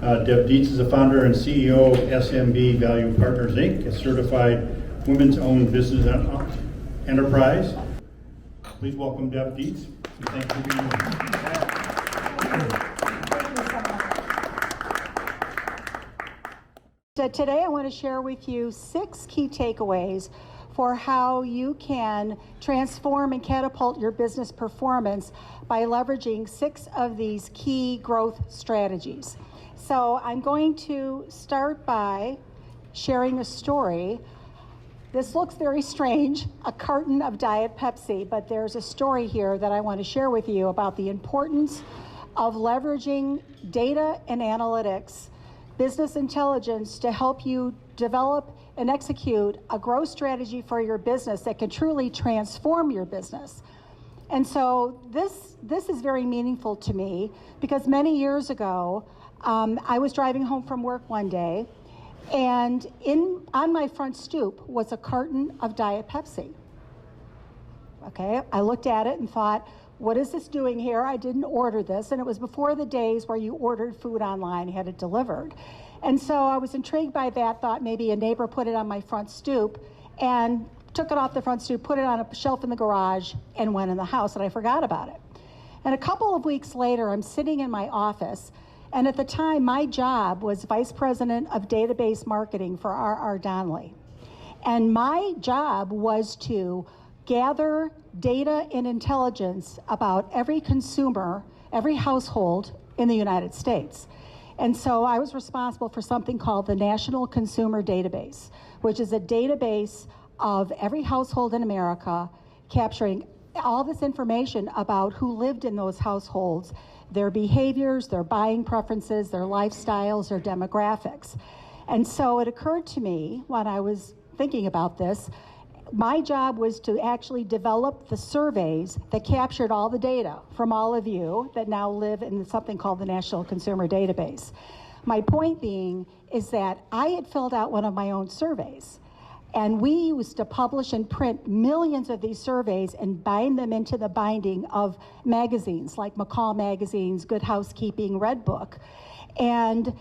Deb Dietz is the founder and CEO of SMB Value Partners, Inc., a certified women's-owned business enterprise. Please welcome Deb Dietz. Thank you for being here. So today I want to share with you 6 key takeaways for how you can transform and catapult your business performance by leveraging 6 of these key growth strategies. So I'm going to start by sharing a story. This looks very strange, a carton of Diet Pepsi, but there's a story here that I want to share with you about the importance of leveraging data and analytics, business intelligence to help you develop and execute a growth strategy for your business that can truly transform your business. And so this is very meaningful to me because many years ago, I was driving home from work one day, and on my front stoop was a carton of Diet Pepsi. Okay, I looked at it and thought, what is this doing here? I didn't order this, and it was before the days where you ordered food online, had it delivered. And so I was intrigued by that, thought maybe a neighbor put it on my front stoop, and took it off the front stoop, put it on a shelf in the garage, and went in the house, and I forgot about it. And a couple of weeks later, I'm sitting in my office, and at the time, my job was Vice President of Database Marketing for R.R. Donnelley. And my job was to gather data and intelligence about every consumer, every household in the United States. And so I was responsible for something called the National Consumer Database, which is a database of every household in America, capturing all this information about who lived in those households, their behaviors, their buying preferences, their lifestyles, their demographics. And so it occurred to me when I was thinking about this, my job was to actually develop the surveys that captured all the data from all of you that now live in something called the National Consumer Database. My point being is that I had filled out one of my own surveys, and we used to publish and print millions of these surveys and bind them into the binding of magazines like McCall Magazine's Good Housekeeping Red Book. And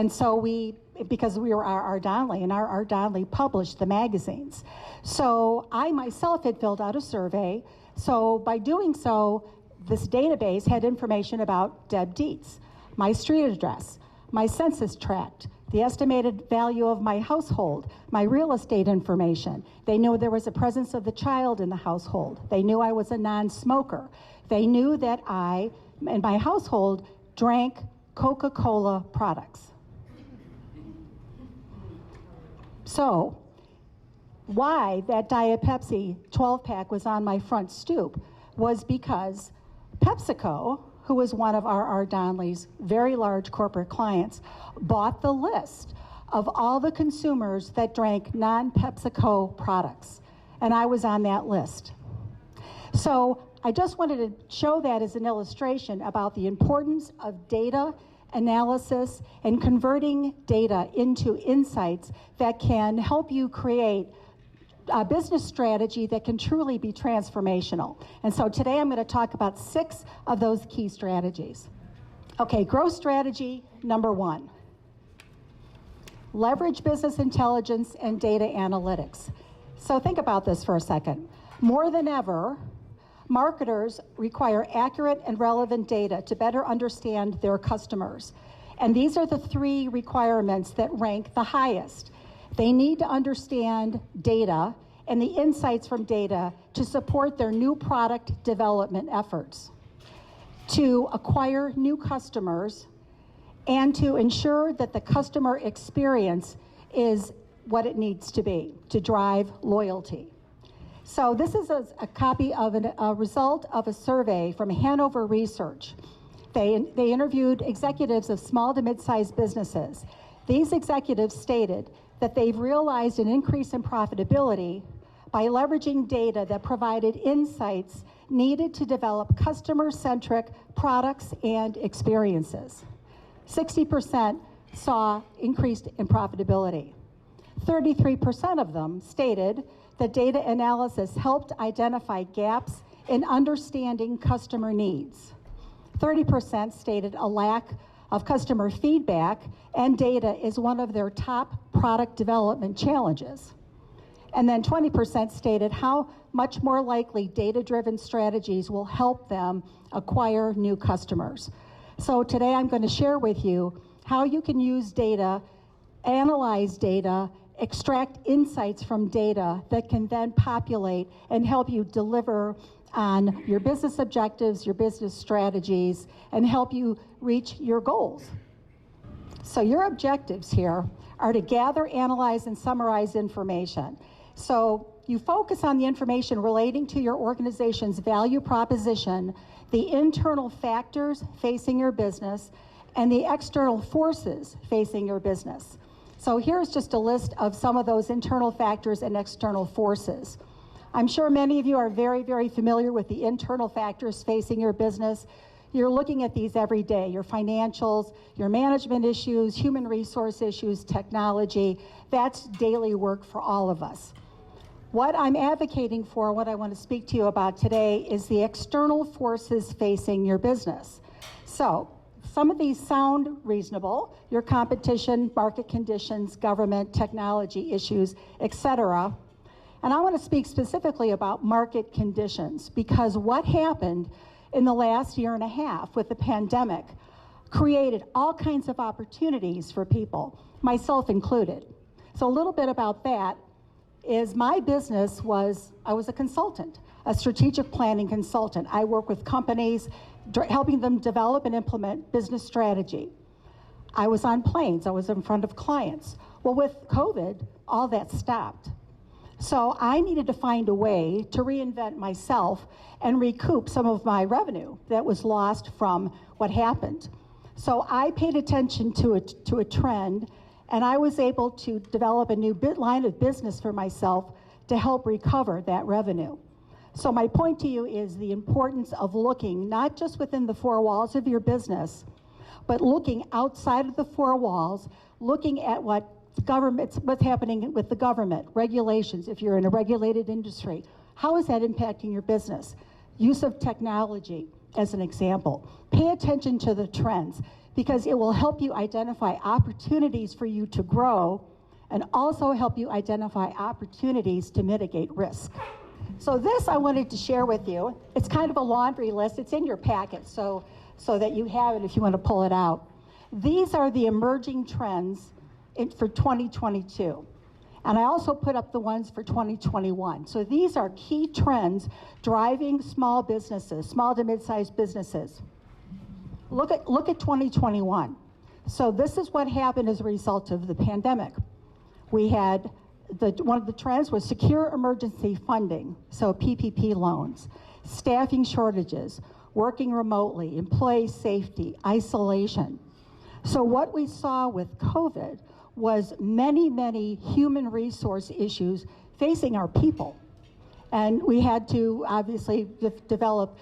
so because we were R.R. Donnelley, and R.R. Donnelley published the magazines. So I myself had filled out a survey. So by doing so, this database had information about Deb Dietz, my street address, my census tract, the estimated value of my household, my real estate information. They knew there was a presence of the child in the household. They knew I was a non-smoker. They knew that I and my household drank Coca-Cola products. So why that Diet Pepsi 12-pack was on my front stoop was because PepsiCo, who was one of R.R. Donnelley's very large corporate clients, bought the list of all the consumers that drank non-PepsiCo products. And I was on that list. So I just wanted to show that as an illustration about the importance of data analysis and converting data into insights that can help you create a business strategy that can truly be transformational. And so today I'm going to talk about 6 of those key strategies. Okay, growth strategy number 1. Leverage business intelligence and data analytics. So think about this for a second. More than ever, marketers require accurate and relevant data to better understand their customers. And these are the 3 requirements that rank the highest. They need to understand data and the insights from data to support their new product development efforts, to acquire new customers, and to ensure that the customer experience is what it needs to be to drive loyalty. So this is a copy of a result of a survey from Hanover Research. They interviewed executives of small to mid-sized businesses. These executives stated that they've realized an increase in profitability by leveraging data that provided insights needed to develop customer-centric products and experiences. 60% saw increased in profitability. 33% of them stated that data analysis helped identify gaps in understanding customer needs. 30% stated a lack of customer feedback and data is one of their top product development challenges. And then 20% stated how much more likely data-driven strategies will help them acquire new customers. So today I'm going to share with you how you can use data, analyze data, extract insights from data that can then populate and help you deliver on your business objectives, your business strategies, and help you reach your goals. So your objectives here are to gather, analyze, and summarize information. So you focus on the information relating to your organization's value proposition, the internal factors facing your business, and the external forces facing your business. So here's just a list of some of those internal factors and external forces. I'm sure many of you are very, very familiar with the internal factors facing your business. You're looking at these every day, your financials, your management issues, human resource issues, technology. That's daily work for all of us. What I'm advocating for, what I want to speak to you about today, is the external forces facing your business. So some of these sound reasonable: your competition, market conditions, government, technology issues, etc. And I want to speak specifically about market conditions, because what happened in the last year and a half with the pandemic created all kinds of opportunities for people, myself included. So a little bit about that is my business I was a consultant, a strategic planning consultant. I work with companies, helping them develop and implement business strategy. I was on planes, I was in front of clients. Well, with COVID, all that stopped. So I needed to find a way to reinvent myself and recoup some of my revenue that was lost from what happened. So I paid attention to a trend, and I was able to develop a new line of business for myself to help recover that revenue. So my point to you is the importance of looking not just within the four walls of your business, but looking outside of the four walls, looking at what's happening with the government, regulations, if you're in a regulated industry. How is that impacting your business? Use of technology, as an example. Pay attention to the trends, because it will help you identify opportunities for you to grow and also help you identify opportunities to mitigate risk. So this I wanted to share with you. It's kind of a laundry list. It's in your packet, so that you have it if you want to pull it out. These are the emerging trends for 2022. And I also put up the ones for 2021. So these are key trends driving small businesses, small to mid-sized businesses. Look at 2021. So this is what happened as a result of the pandemic. We had one of the trends was secure emergency funding, so PPP loans, staffing shortages, working remotely, employee safety, isolation. So what we saw with COVID was many, many human resource issues facing our people. And we had to obviously develop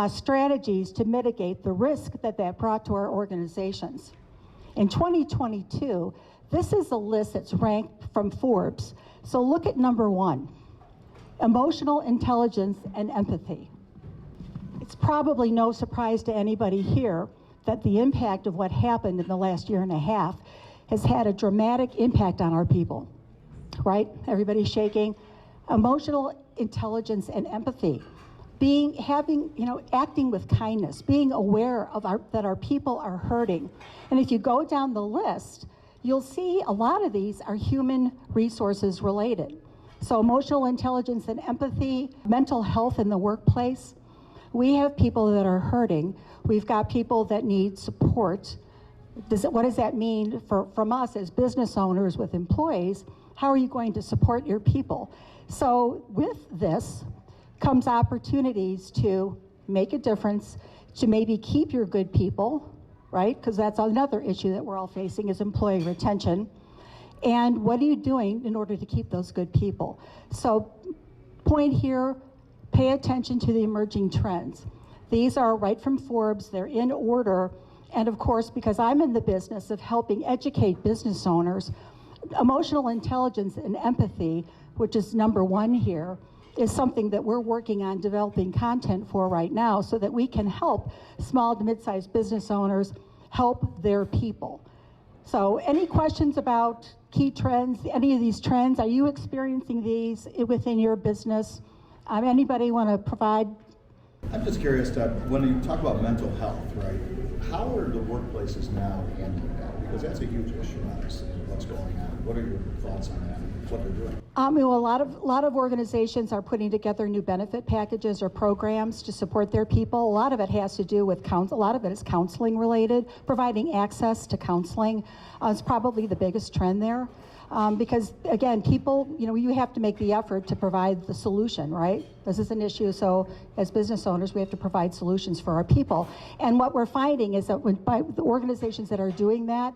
strategies to mitigate the risk that brought to our organizations. In 2022, this is a list that's ranked from Forbes. So look at number 1, emotional intelligence and empathy. It's probably no surprise to anybody here that the impact of what happened in the last year and a half has had a dramatic impact on our people, right? Everybody's shaking. Emotional intelligence and empathy. Acting with kindness, being aware of that our people are hurting. And if you go down the list, you'll see a lot of these are human resources related. So emotional intelligence and empathy, mental health in the workplace. We have people that are hurting. We've got people that need support. What does that mean from us as business owners with employees? How are you going to support your people? So with this comes opportunities to make a difference, to maybe keep your good people, right? Because that's another issue that we're all facing is employee retention. And what are you doing in order to keep those good people? So point here, pay attention to the emerging trends. These are right from Forbes, they're in order. And of course, because I'm in the business of helping educate business owners, emotional intelligence and empathy, which is number 1 here, is something that we're working on developing content for right now so that we can help small to mid-sized business owners help their people. So any questions about key trends, any of these trends? Are you experiencing these within your business? Anybody want to provide? I'm just curious, when you talk about mental health, right, how are the workplaces now handling that? Because that's a huge issue, obviously, what's going on. What are your thoughts on that, what they're doing? Well, a lot of organizations are putting together new benefit packages or programs to support their people. A lot of it has to do with a lot of it is counseling related. Providing access to counseling is probably the biggest trend there. Because again, people, you have to make the effort to provide the solution, right? This is an issue, so as business owners, we have to provide solutions for our people. And what we're finding is that by the organizations that are doing that,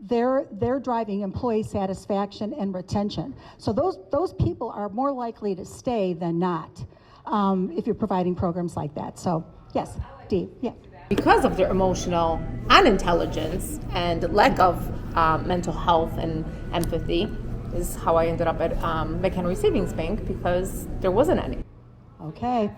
they're driving employee satisfaction and retention. So those people are more likely to stay than not if you're providing programs like that. So yes, Dee, yeah. Because of their emotional unintelligence and lack of mental health and empathy is how I ended up at McHenry Savings Bank, because there wasn't any. Okay.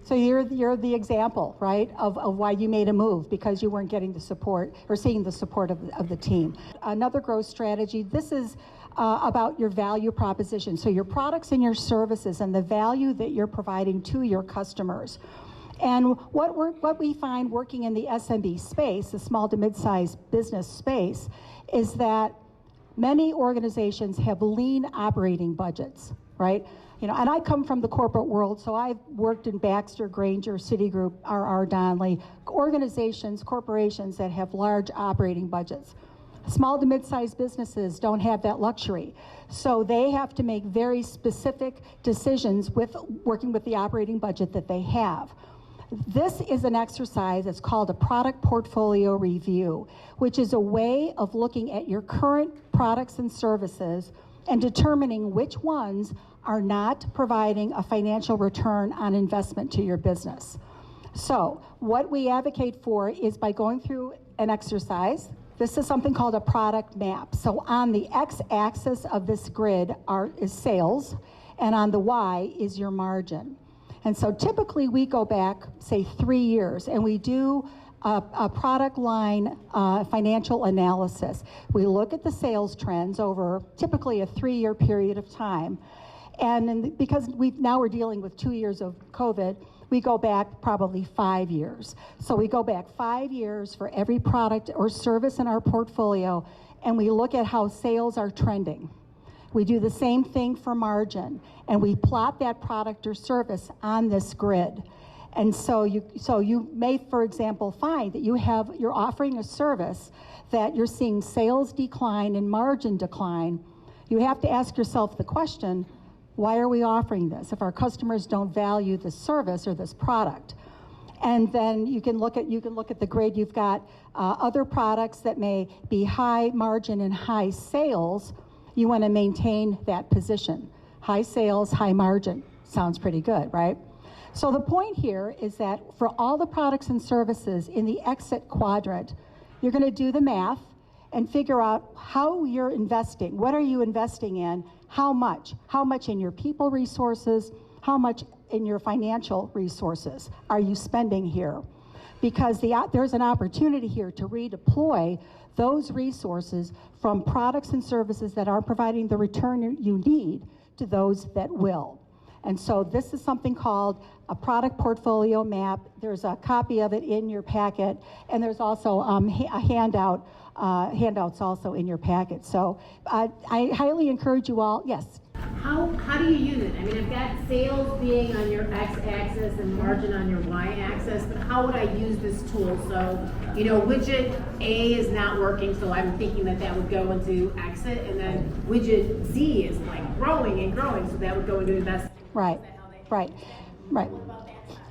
So you're the example, right, of why you made a move, because you weren't getting the support or seeing the support of the team. Another growth strategy, this is about your value proposition. So your products and your services and the value that you're providing to your customers. And what we find working in the SMB space, the small to mid-sized business space, is that many organizations have lean operating budgets, right? And I come from the corporate world, so I've worked in Baxter, Grainger, Citigroup, R.R. Donnelley, organizations, corporations that have large operating budgets. Small to mid-sized businesses don't have that luxury. So they have to make very specific decisions with working with the operating budget that they have. This is an exercise that's called a product portfolio review, which is a way of looking at your current products and services and determining which ones are not providing a financial return on investment to your business. So what we advocate for is by going through an exercise. This is something called a product map. So on the x-axis of this grid is sales, and on the y is your margin. And so typically we go back, say, 3 years, and we do a product line financial analysis. We look at the sales trends over typically a 3-year period of time. And because we're dealing with 2 years of COVID, we go back probably 5 years. So we go back 5 years for every product or service in our portfolio, and we look at how sales are trending. We do the same thing for margin, and we plot that product or service on this grid. And so you may, for example, find that you're offering a service that you're seeing sales decline and margin decline. You have to ask yourself the question, why are we offering this if our customers don't value this service or this product? And then you can look at the grid. You've got other products that may be high margin and high sales. You want to maintain that position. High sales, high margin. Sounds pretty good, right? So the point here is that for all the products and services in the exit quadrant, you're going to do the math and figure out how you're investing. What are you investing in? How much? How much in your people resources? How much in your financial resources are you spending here? Because there's an opportunity here to redeploy those resources from products and services that aren't providing the return you need to those that will. And so this is something called a product portfolio map. There's a copy of it in your packet, and there's also a handouts also in your packet. So I highly encourage you all, yes? How do you use it? I mean, I've got sales being on your x-axis and margin on your y-axis, but how would I use this tool? So, widget A is not working, so I'm thinking that would go into exit, and then widget Z is like growing and growing, so that would go into invest. Right.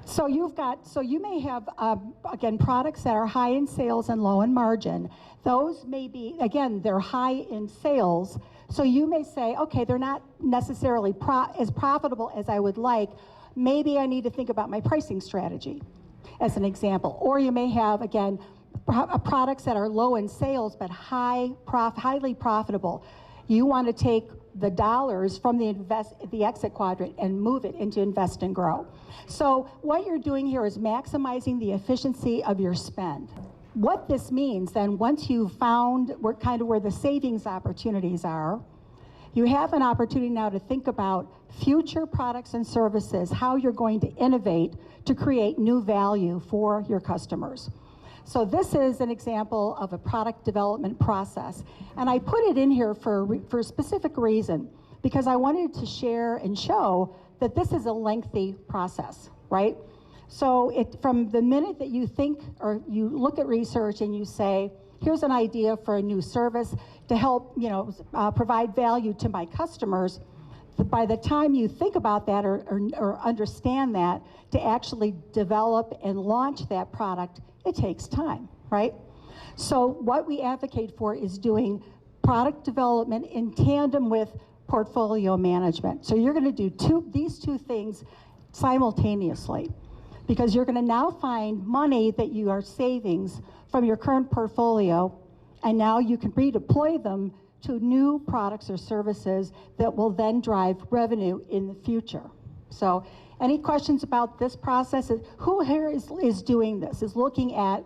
So you may have, again, products that are high in sales and low in margin. Those may be, again, they're high in sales. So you may say, okay, they're not necessarily as profitable as I would like. Maybe I need to think about my pricing strategy, as an example. Or you may have, again, products that are low in sales but highly profitable. You want to take the dollars from the exit quadrant and move it into invest and grow. So what you're doing here is maximizing the efficiency of your spend. what this means then, once you've found where the savings opportunities are, you have an opportunity now to think about future products and services, how you're going to innovate to create new value for your customers. So this is an example of a product development process. And I put it in here for a specific reason, because I wanted to share and show that this is a lengthy process, right? So from the minute that you think or you look at research and you say, here's an idea for a new service to help, provide value to my customers, by the time you think about that or understand that, to actually develop and launch that product, it takes time, right? So what we advocate for is doing product development in tandem with portfolio management. So you're going to do these two things simultaneously, because you're going to now find money that you are savings from your current portfolio, and now you can redeploy them to new products or services that will then drive revenue in the future. So any questions about this process? Who here is doing this, is looking at,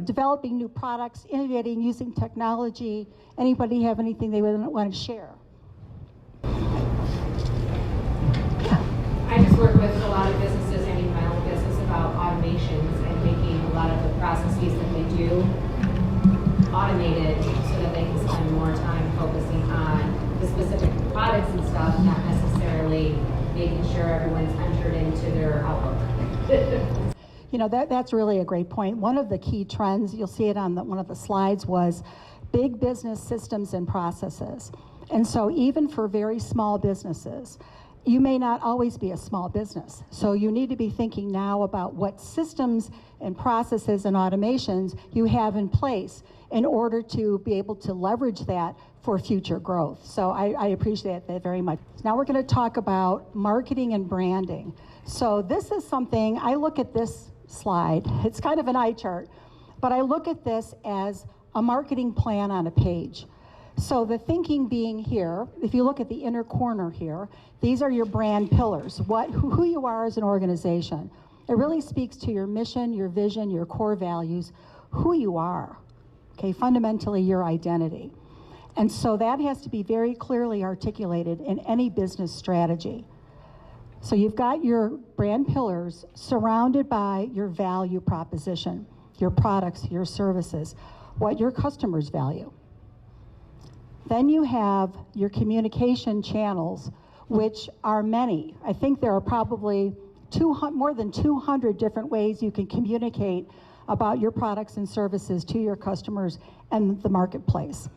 developing new products, innovating, using technology? Anybody have anything they would want to share? I just work with a lot of businesses, and even my own business, about automations and making a lot of the processes that they do automated so that they can spend more time focusing on the specific products and stuff, not necessarily making sure everyone's entered into their outlook. That's really a great point. One of the key trends, you'll see it on one of the slides, was big business systems and processes. And so even for very small businesses, you may not always be a small business. So you need to be thinking now about what systems and processes and automations you have in place in order to be able to leverage that for future growth. So I appreciate that very much. Now we're going to talk about marketing and branding. So this is something, I look at this slide, it's kind of an eye chart, but I look at this as a marketing plan on a page. So the thinking being here, if you look at the inner corner here, these are your brand pillars, who you are as an organization. It really speaks to your mission, your vision, your core values, who you are, okay, fundamentally your identity. And so that has to be very clearly articulated in any business strategy. So you've got your brand pillars surrounded by your value proposition, your products, your services, what your customers value. Then you have your communication channels, which are many. I think there are probably more than 200 different ways you can communicate about your products and services to your customers and the marketplace.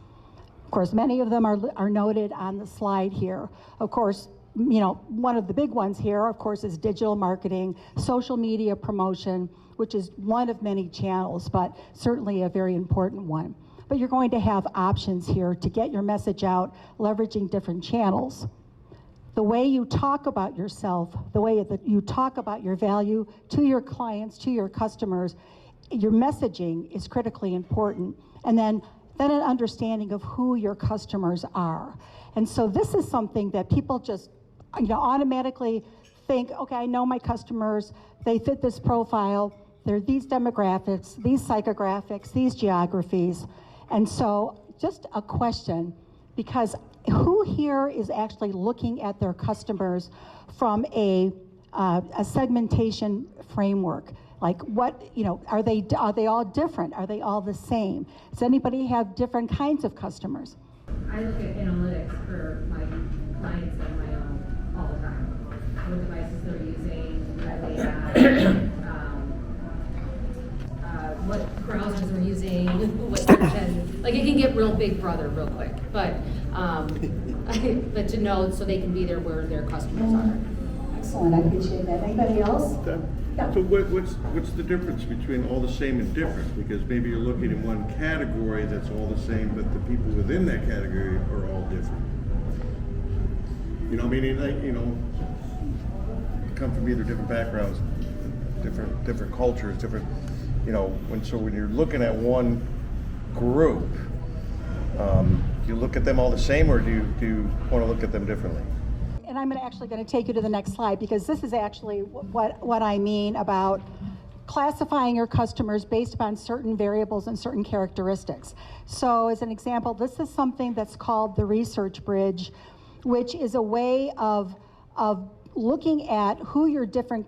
Of course, many of them are noted on the slide here. Of course, one of the big ones here, of course, is digital marketing, social media promotion, which is one of many channels, but certainly a very important one. But you're going to have options here to get your message out, leveraging different channels. The way you talk about yourself, the way that you talk about your value to your clients, to your customers, your messaging is critically important. And then an understanding of who your customers are. And so this is something that people just automatically think, okay, I know my customers, they fit this profile, they're these demographics, these psychographics, these geographies. And so just a question, because who here is actually looking at their customers from a segmentation framework? Like are they all different? Are they all the same? Does anybody have different kinds of customers? I look at analytics for my clients and my own all the time. What devices they're using, where they at, what browsers they're using, what search engine. Like, it can get real big brother real quick, but but to know so they can be there where their customers are. Excellent, I appreciate that. Anybody else? Yeah. So what's the difference between all the same and different? Because maybe you're looking in one category that's all the same, but the people within that category are all different. Come from either different backgrounds, different cultures, different, when you're looking at one group, do you look at them all the same, or do you want to look at them differently? And I'm actually going to take you to the next slide, because this is actually what I mean about classifying your customers based upon certain variables and certain characteristics. So as an example, this is something that's called the research bridge, which is a way of looking at who your different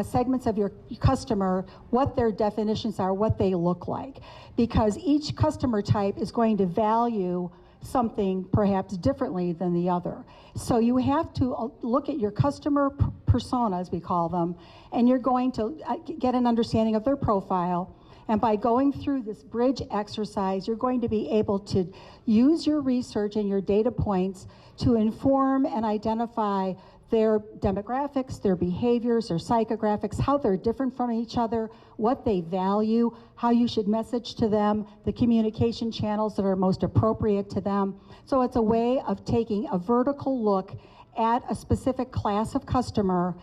segments of your customer, what their definitions are, what they look like. Because each customer type is going to value something perhaps differently than the other. So you have to look at your customer persona, as we call them, and you're going to get an understanding of their profile. And by going through this bridge exercise, you're going to be able to use your research and your data points to inform and identify their demographics, their behaviors, their psychographics, how they're different from each other, what they value, how you should message to them, the communication channels that are most appropriate to them. So it's a way of taking a vertical look at a specific class of customer,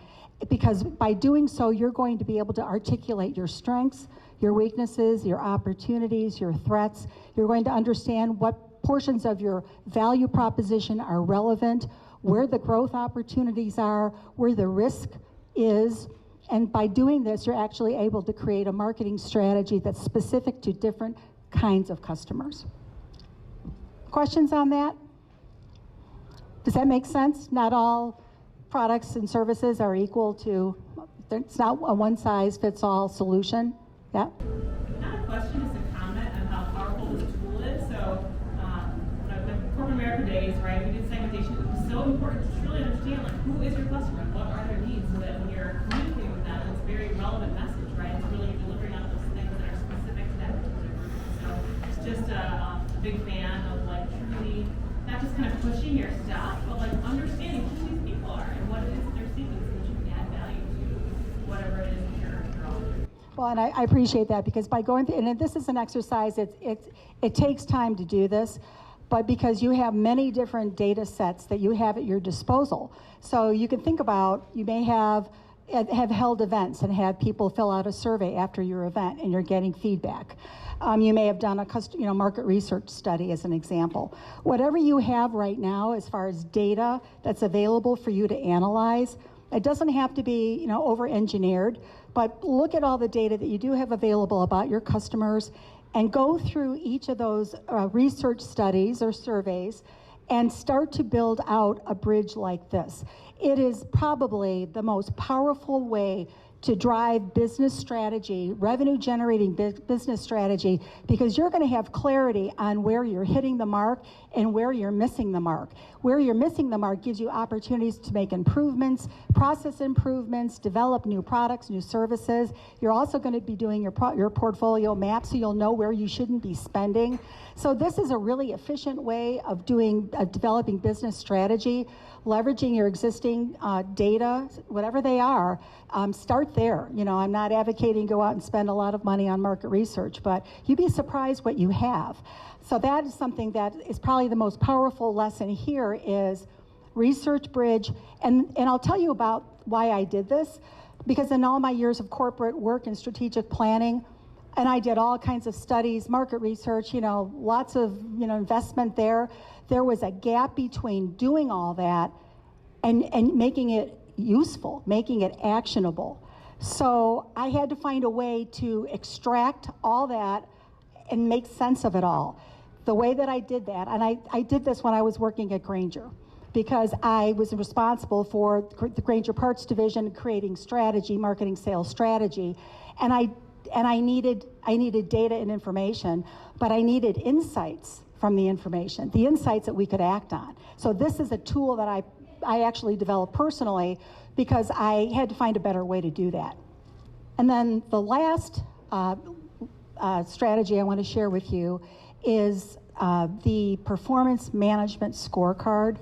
because by doing so, you're going to be able to articulate your strengths, your weaknesses, your opportunities, your threats. You're going to understand what portions of your value proposition are relevant, where the growth opportunities are, where the risk is. And by doing this, you're actually able to create a marketing strategy that's specific to different kinds of customers. Questions on that? Does that make sense? Not all products and services are equal to, it's not a one-size-fits-all solution. Yeah? Not a question, it's a comment on how powerful this tool is. So, the corporate America days, right, we did segmentation. It was so important to truly understand, like, who is your customer, what are their needs, so that when you're communicating with them, it's a very relevant message, right? It's really delivering on those things that are specific to that particular group. So, it's just a big fan of, like, truly not just kind of pushing your stuff, but like understanding who these people are and what it is that they're seeking, so that you can add value to whatever it is that you're offering. Well, and I appreciate that, because by going through, and this is an exercise, it takes time to do this, but because you have many different data sets that you have at your disposal. So you can think about, you may have held events and had people fill out a survey after your event and you're getting feedback. You may have done a market research study as an example. Whatever you have right now as far as data that's available for you to analyze, it doesn't have to be over-engineered, but look at all the data that you do have available about your customers and go through each of those research studies or surveys and start to build out a bridge like this. It is probably the most powerful way to drive business strategy, revenue generating business strategy, because you're going to have clarity on where you're hitting the mark and where you're missing the mark. Where you're missing the mark gives you opportunities to make improvements, process improvements, develop new products, new services. You're also going to be doing your portfolio map, so you'll know where you shouldn't be spending. So this is a really efficient way of developing business strategy, leveraging your existing data, whatever they are. Start there. I'm not advocating go out and spend a lot of money on market research, but you'd be surprised what you have. So that is something that is probably the most powerful lesson here is research bridge. And I'll tell you about why I did this, because in all my years of corporate work and strategic planning, and I did all kinds of studies, market research, lots of, investment there. There was a gap between doing all that and making it useful, making it actionable. So I had to find a way to extract all that and make sense of it all. The way that I did that, and I did this when I was working at Grainger, because I was responsible for the Grainger Parts Division, creating strategy, marketing, sales strategy, and I needed data and information, but I needed insights from the information, the insights that we could act on. So this is a tool that I actually developed personally, because I had to find a better way to do that. And then the last strategy I want to share with you is the performance management scorecard.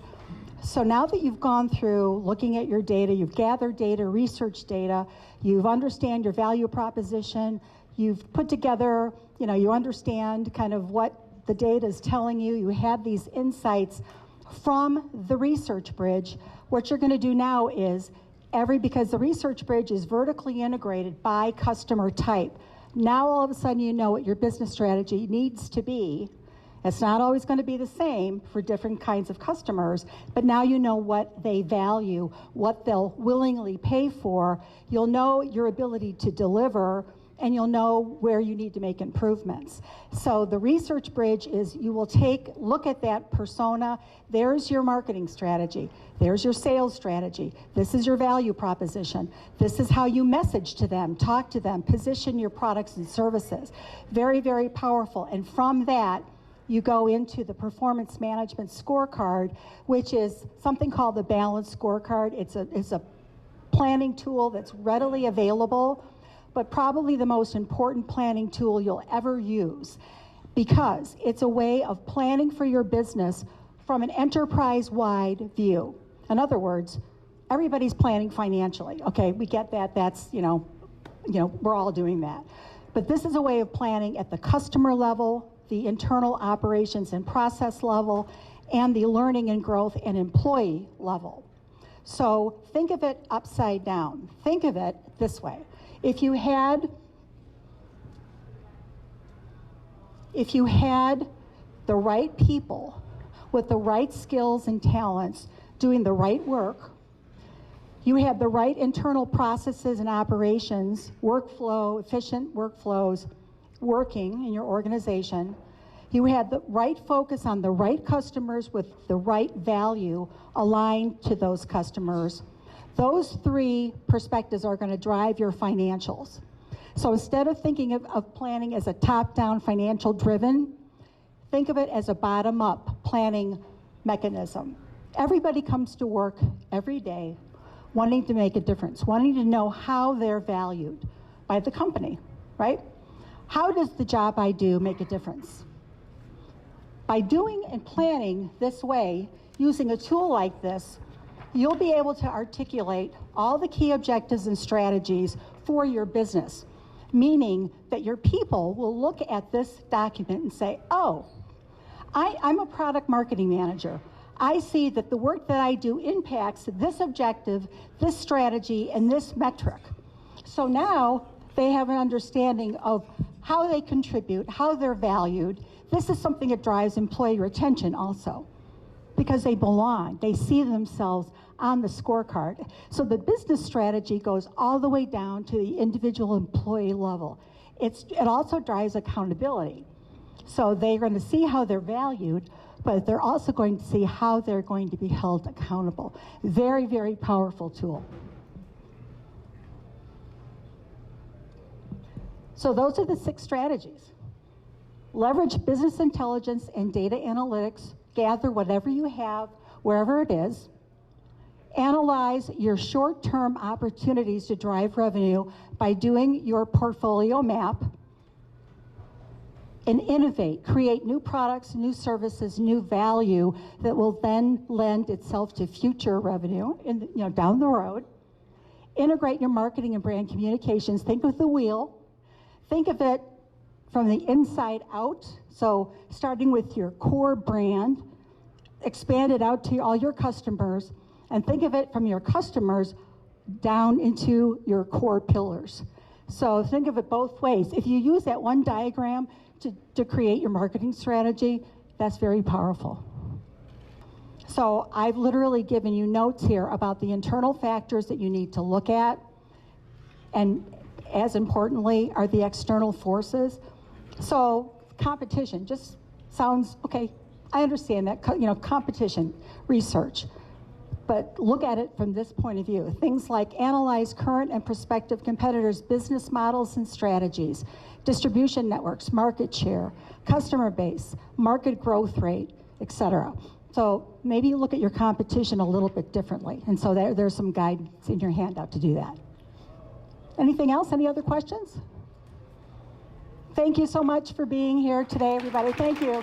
So now that you've gone through looking at your data, you've gathered data, researched data, you've understand your value proposition, you've put together, you understand kind of what the data is telling you, you have these insights from the research bridge. What you're going to do now is because the research bridge is vertically integrated by customer type. Now all of a sudden you know what your business strategy needs to be, It's not always going to be the same for different kinds of customers, but now you know what they value, what they'll willingly pay for. You'll know your ability to deliver, and you'll know where you need to make improvements. So the research bridge is you will look at that persona. There's your marketing strategy. There's your sales strategy. This is your value proposition. This is how you message to them, talk to them, position your products and services. Very, very powerful. And from that, you go into the performance management scorecard, which is something called the balanced scorecard. It's a planning tool that's readily available, but probably the most important planning tool you'll ever use, because it's a way of planning for your business from an enterprise-wide view. In other words, everybody's planning financially. Okay, we get that. That's, we're all doing that. But this is a way of planning at the customer level, the internal operations and process level, and the learning and growth and employee level. So think of it upside down. Think of it this way. If you had the right people with the right skills and talents doing the right work, you had the right internal processes and operations, efficient workflows working in your organization, you had the right focus on the right customers with the right value aligned to those customers, those three perspectives are going to drive your financials. So instead of thinking of planning as a top-down financial driven, think of it as a bottom-up planning mechanism. Everybody comes to work every day wanting to make a difference, wanting to know how they're valued by the company, right? How does the job I do make a difference? By doing and planning this way, using a tool like this, you'll be able to articulate all the key objectives and strategies for your business, meaning that your people will look at this document and say, oh, I'm a product marketing manager. I see that the work that I do impacts this objective, this strategy, and this metric. So now they have an understanding of how they contribute, how they're valued. This is something that drives employee retention also, because they belong. They see themselves on the scorecard. So the business strategy goes all the way down to the individual employee level. It also drives accountability. So they're going to see how they're valued, but they're also going to see how they're going to be held accountable. Very, very powerful tool. So those are the 6 strategies. Leverage business intelligence and data analytics. Gather whatever you have, wherever it is. Analyze your short-term opportunities to drive revenue by doing your portfolio map. And innovate, create new products, new services, new value that will then lend itself to future revenue down the road. Integrate your marketing and brand communications. Think of the wheel. Think of it from the inside out. So starting with your core brand, expand it out to all your customers, and think of it from your customers down into your core pillars. So think of it both ways. If you use that one diagram to create your marketing strategy, that's very powerful. So I've literally given you notes here about the internal factors that you need to look at, and as importantly are the external forces. So competition just sounds, okay, I understand that, competition, research. But look at it from this point of view. Things like analyze current and prospective competitors' business models and strategies, distribution networks, market share, customer base, market growth rate, etc. So maybe look at your competition a little bit differently. And so there's some guidance in your handout to do that. Anything else? Any other questions? Thank you so much for being here today, everybody. Thank you.